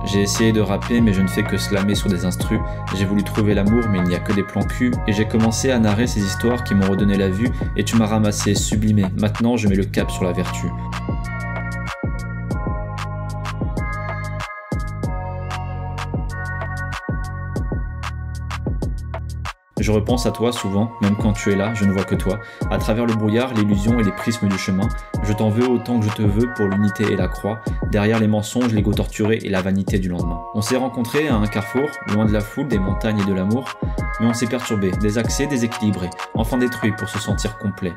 J'ai essayé de rapper mais je ne fais que slammer sur des instrus. J'ai voulu trouver l'amour mais il n'y a que des plans cul. Et j'ai commencé à narrer ces histoires qui m'ont redonné la vue. Et tu m'as ramassé, sublimé. Maintenant je mets le cap sur la vertu. Je repense à toi souvent, même quand tu es là, je ne vois que toi. À travers le brouillard, l'illusion et les prismes du chemin, je t'en veux autant que je te veux pour l'unité et la croix, derrière les mensonges, l'ego torturé et la vanité du lendemain. On s'est rencontrés à un carrefour, loin de la foule, des montagnes et de l'amour, mais on s'est perturbés, désaxés, déséquilibrés, enfin détruits pour se sentir complet.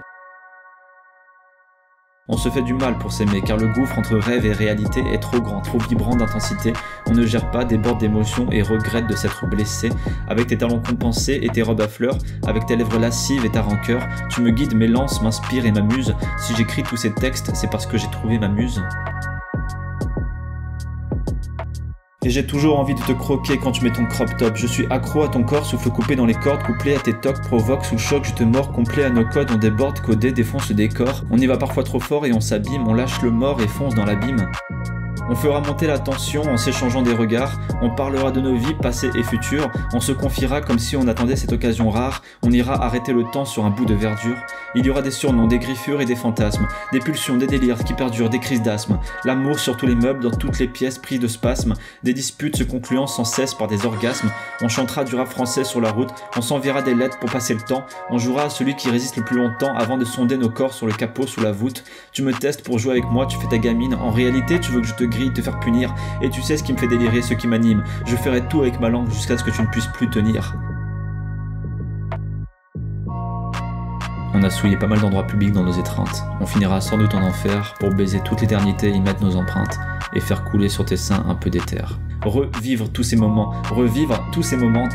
On se fait du mal pour s'aimer car le gouffre entre rêve et réalité est trop grand, trop vibrant d'intensité. On ne gère pas, déborde d'émotions et regrette de s'être blessé. Avec tes talons compensés et tes robes à fleurs, avec tes lèvres lascives et ta rancœur, tu me guides, m'élances, m'inspires et m'amuses. Si j'écris tous ces textes, c'est parce que j'ai trouvé ma muse. Et j'ai toujours envie de te croquer quand tu mets ton crop top. Je suis accro à ton corps, souffle coupé dans les cordes, couplé à tes tocs, provoque, sous choc, je te mords, complet à nos codes, on déborde, codé, défonce le décor. On y va parfois trop fort et on s'abîme, on lâche le mort et fonce dans l'abîme. On fera monter la tension en s'échangeant des regards, on parlera de nos vies passées et futures, on se confiera comme si on attendait cette occasion rare, on ira arrêter le temps sur un bout de verdure. Il y aura des surnoms, des griffures et des fantasmes, des pulsions, des délires qui perdurent, des crises d'asthme, l'amour sur tous les meubles, dans toutes les pièces prises de spasmes, des disputes se concluant sans cesse par des orgasmes, on chantera du rap français sur la route, on s'enverra des lettres pour passer le temps, on jouera à celui qui résiste le plus longtemps avant de sonder nos corps sur le capot sous la voûte. Tu me testes pour jouer avec moi, tu fais ta gamine, en réalité tu veux que je te grille, te faire punir, et tu sais ce qui me fait délirer, ce qui m'anime, je ferai tout avec ma langue jusqu'à ce que tu ne puisses plus tenir. On a souillé pas mal d'endroits publics dans nos étreintes. On finira sans doute en enfer pour baiser toute l'éternité, y mettre nos empreintes et faire couler sur tes seins un peu d'éther. Revivre tous ces moments, revivre tous ces moments.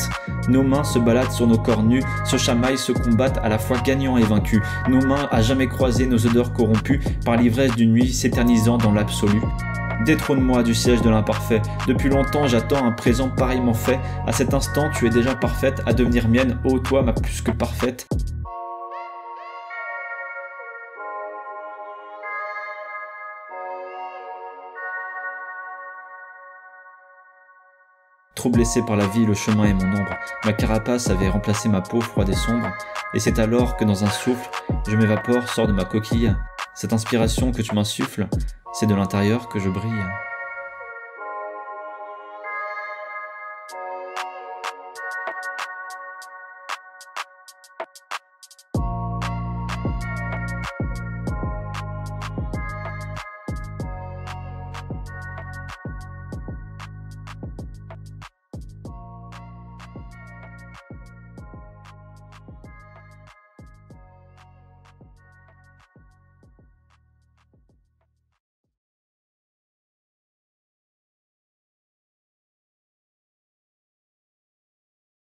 Nos mains se baladent sur nos corps nus, se chamaillent, se combattent à la fois gagnants et vaincus. Nos mains à jamais croisées, nos odeurs corrompues par l'ivresse d'une nuit s'éternisant dans l'absolu. Détrône-moi du siège de l'imparfait. Depuis longtemps j'attends un présent pareillement fait. À cet instant tu es déjà parfaite à devenir mienne, ô toi ma plus que parfaite. Trop blessé par la vie, le chemin est mon ombre. Ma carapace avait remplacé ma peau froide et sombre. Et c'est alors que dans un souffle, je m'évapore, sors de ma coquille. Cette inspiration que tu m'insuffles, c'est de l'intérieur que je brille.